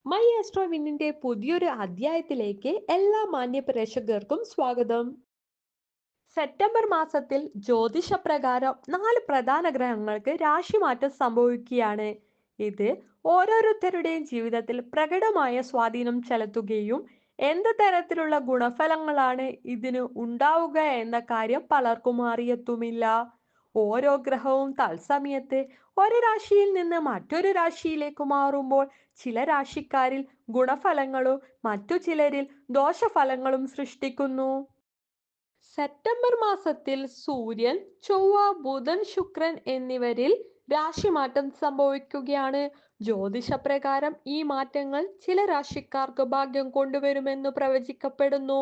My ആസ്ട്രോവിന്നിന്റെ പുതിയൊരു അധ്യായത്തിലേക്ക് എല്ലാ മാന്യ പ്രേക്ഷകർക്കും സ്വാഗതം. സെപ്റ്റംബർ മാസത്തിൽ ജ്യോതിഷപ്രകാരം 4 പ്രധാന ഗ്രഹങ്ങൾക്ക് രാശിമാറ്റം സംഭവിക്കുകയാണ്. ഇത് ഓരോരുത്തരുടെയും ജീവിതത്തിൽ പ്രകടമായ സ്വാധീനം ചെലുത്തുകയും എന്ത് തരത്തിലുള്ള ഗുണഫലങ്ങളാണ് ഇതിന് ഉണ്ടാവുക എന്ന കാര്യം പലർക്കും അറിയത്തുമില്ല. ഓരോ ഗ്രഹവും തത്സമയത്ത് ഒരു രാശിയിൽ നിന്ന് മറ്റൊരു രാശിയിലേക്ക് മാറുമ്പോൾ ചില രാശിക്കാരിൽ ഗുണഫലങ്ങളും മറ്റു ചിലരിൽ ദോഷഫലങ്ങളും സൃഷ്ടിക്കുന്നു. സെപ്റ്റംബർ മാസത്തിൽ സൂര്യൻ, ചൊവ്വ, ബുധൻ, ശുക്രൻ എന്നിവരിൽ രാശിമാറ്റം സംഭവിക്കുകയാണ്. ജ്യോതിഷപ്രകാരം ഈ മാറ്റങ്ങൾ ചില രാശിക്കാർക്ക് ഭാഗ്യം കൊണ്ടുവരുമെന്ന് പ്രവചിക്കപ്പെടുന്നു.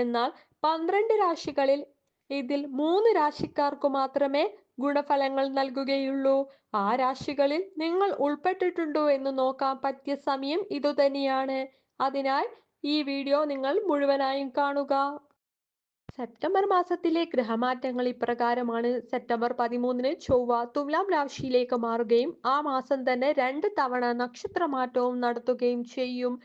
എന്നാൽ 12 രാശികളിൽ ഇതിൽ 3 രാശിക്കാർക്ക് മാത്രമേ ഗുണഫലങ്ങൾ നൽകുകയുള്ളൂ. ആ രാശികളിൽ നിങ്ങൾ ഉൾപ്പെട്ടിട്ടുണ്ടോ എന്ന് നോക്കാൻ പറ്റിയ സമയം ഇതുതന്നെയാണ്. അതിനാൽ ഈ വീഡിയോ നിങ്ങൾ മുഴുവനായും കാണുക. സെപ്റ്റംബർ മാസത്തിലെ ഗ്രഹമാറ്റങ്ങൾ ഇപ്രകാരമാണ്. സെപ്റ്റംബർ 13-ന് ചൊവ്വ തുലാം രാശിയിലേക്ക് മാറുകയും ആ മാസം തന്നെ 2 തവണ നക്ഷത്രമാറ്റവും നടത്തുകയും ചെയ്യും.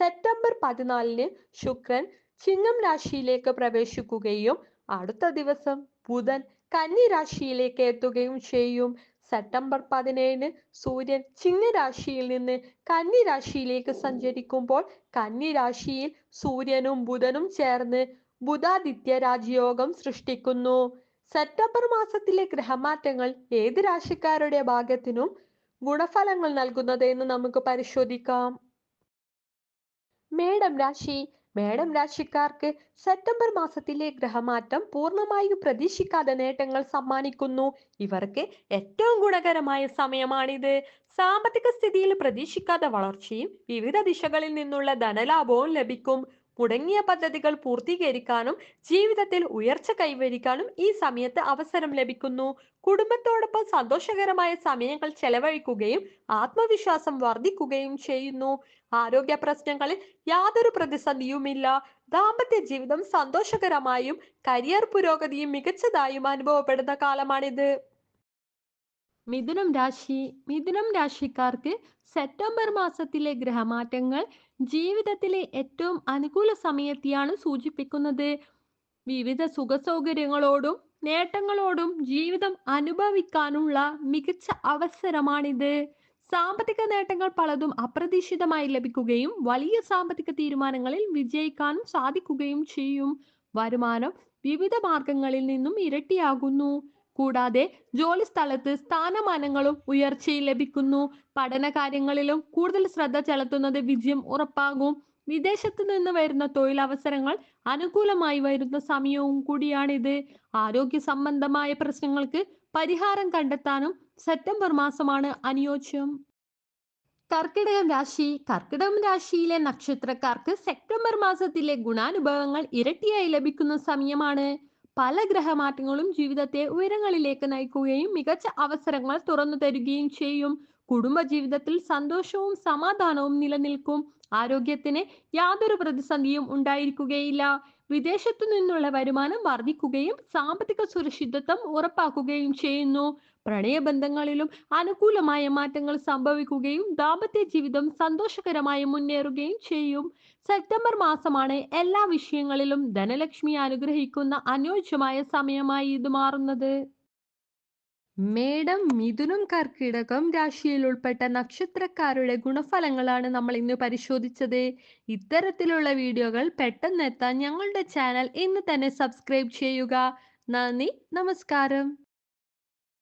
സെപ്റ്റംബർ 14-ന് ശുക്രൻ ചിങ്ങം രാശിയിലേക്ക് പ്രവേശിക്കുകയും അടുത്ത ദിവസം ബുധൻ കന്നി രാശിയിലേക്ക് എത്തുകയും ചെയ്യും. സെപ്റ്റംബർ 17-ന് സൂര്യൻ ചിങ്ങരാശിയിൽ നിന്ന് കന്നി രാശിയിലേക്ക് സഞ്ചരിക്കുമ്പോൾ കന്നി രാശിയിൽ സൂര്യനും ബുധനും ചേർന്ന് ബുധാദിത്യ രാജയോഗം സൃഷ്ടിക്കുന്നു. സെപ്റ്റംബർ മാസത്തിലെ ഗ്രഹമാറ്റങ്ങൾ ഏത് രാശിക്കാരുടെ ഭാഗ്യത്തിനും ഗുണഫലങ്ങൾ നൽകുന്നത് എന്ന് നമുക്ക് പരിശോധിക്കാം. മേടം രാശി. മേടം രാശിക്കാർക്ക് സെപ്റ്റംബർ മാസത്തിലെ ഗ്രഹമാറ്റം പൂർണ്ണമായും പ്രതീക്ഷിക്കാതെ നേട്ടങ്ങൾ സമ്മാനിക്കുന്നു. ഇവർക്ക് ഏറ്റവും ഗുണകരമായ സമയമാണിത്. സാമ്പത്തിക സ്ഥിതിയിൽ പ്രതീക്ഷിക്കാത്ത വളർച്ചയും വിവിധ ദിശകളിൽ നിന്നുള്ള ധനലാഭവും ലഭിക്കും. മുടങ്ങിയ പദ്ധതികൾ പൂർത്തീകരിക്കാനും ജീവിതത്തിൽ ഉയർച്ച കൈവരിക്കാനും ഈ സമയത്ത് അവസരം ലഭിക്കുന്നു. കുടുംബത്തോടൊപ്പം സന്തോഷകരമായ സമയങ്ങൾ ചെലവഴിക്കുകയും ആത്മവിശ്വാസം വർദ്ധിക്കുകയും ചെയ്യുന്നു. ആരോഗ്യ പ്രശ്നങ്ങളിൽ യാതൊരു പ്രതിസന്ധിയുമില്ല. ദാമ്പത്യ ജീവിതം സന്തോഷകരമായും കരിയർ പുരോഗതിയും മികച്ചതായും അനുഭവപ്പെടുന്ന കാലമാണിത്. മിഥുനം രാശി. മിഥുനം രാശിക്കാർക്ക് സെപ്റ്റംബർ മാസത്തിലെ ഗ്രഹമാറ്റങ്ങൾ ജീവിതത്തിലെ ഏറ്റവും അനുകൂല സമയത്തെയാണ് സൂചിപ്പിക്കുന്നത്. വിവിധ സുഖസൗകര്യങ്ങളോടും നേട്ടങ്ങളോടും ജീവിതം അനുഭവിക്കാനുള്ള മികച്ച അവസരമാണിത്. സാമ്പത്തിക നേട്ടങ്ങൾ പലതും അപ്രതീക്ഷിതമായി ലഭിക്കുകയും വലിയ സാമ്പത്തിക തീരുമാനങ്ങളിൽ വിജയിക്കാനും സാധിക്കുകയും ചെയ്യും. വരുമാനം വിവിധ മാർഗങ്ങളിൽ നിന്നും ഇരട്ടിയാകുന്നു. കൂടാതെ ജോലി സ്ഥലത്ത് സ്ഥാനമാനങ്ങളും ഉയർച്ചയും ലഭിക്കുന്നു. പഠന കാര്യങ്ങളിലും കൂടുതൽ ശ്രദ്ധ ചെലുത്തുന്നത് വിജയം ഉറപ്പാകും. വിദേശത്ത് നിന്ന് വരുന്ന തൊഴിലവസരങ്ങൾ അനുകൂലമായി വരുന്ന സമയവും കൂടിയാണിത്. ആരോഗ്യ സംബന്ധമായ പ്രശ്നങ്ങൾക്ക് പരിഹാരം കണ്ടെത്താനും സെപ്റ്റംബർ മാസമാണ് അനുയോജ്യം. കർക്കിടകം രാശി. കർക്കിടകം രാശിയിലെ നക്ഷത്രക്കാർക്ക് സെപ്റ്റംബർ മാസത്തിലെ ഗുണാനുഭവങ്ങൾ ഇരട്ടിയായി ലഭിക്കുന്ന സമയമാണ്. പല ഗ്രഹമാറ്റങ്ങളും ജീവിതത്തെ ഉയരങ്ങളിലേക്ക് നയിക്കുകയും മികച്ച അവസരങ്ങൾ തുറന്നു തരികയും ചെയ്യും. കുടുംബജീവിതത്തിൽ സന്തോഷവും സമാധാനവും നിലനിൽക്കും. ആരോഗ്യത്തിന് യാതൊരു പ്രതിസന്ധിയും ഉണ്ടായിരിക്കുകയില്ല. വിദേശത്തു നിന്നുള്ള വരുമാനം വർദ്ധിക്കുകയും സാമ്പത്തിക സുരക്ഷിതത്വം ഉറപ്പാക്കുകയും ചെയ്യുന്നു. പ്രണയബന്ധങ്ങളിലും അനുകൂലമായ മാറ്റങ്ങൾ സംഭവിക്കുകയും ദാമ്പത്യ ജീവിതം സന്തോഷകരമായി മുന്നേറുകയും ചെയ്യും. സെപ്റ്റംബർ മാസമാണ് എല്ലാ വിഷയങ്ങളിലും ധനലക്ഷ്മി അനുഗ്രഹിക്കുന്ന അനുയോജ്യമായ സമയമായി ഇത് മാറുന്നത്. മേടം, മിഥുനം, കർക്കിടകം രാശിയിൽ ഉൾപ്പെട്ട നക്ഷത്രക്കാരുടെ ഗുണഫലങ്ങളാണ് നമ്മൾ ഇന്ന് പരിശോധിച്ചത്. ഇത്തരത്തിലുള്ള വീഡിയോകൾ പെട്ടെന്ന് എത്താൻ ഞങ്ങളുടെ ചാനൽ ഇന്ന് തന്നെ സബ്സ്ക്രൈബ് ചെയ്യുക. നന്ദി, നമസ്കാരം.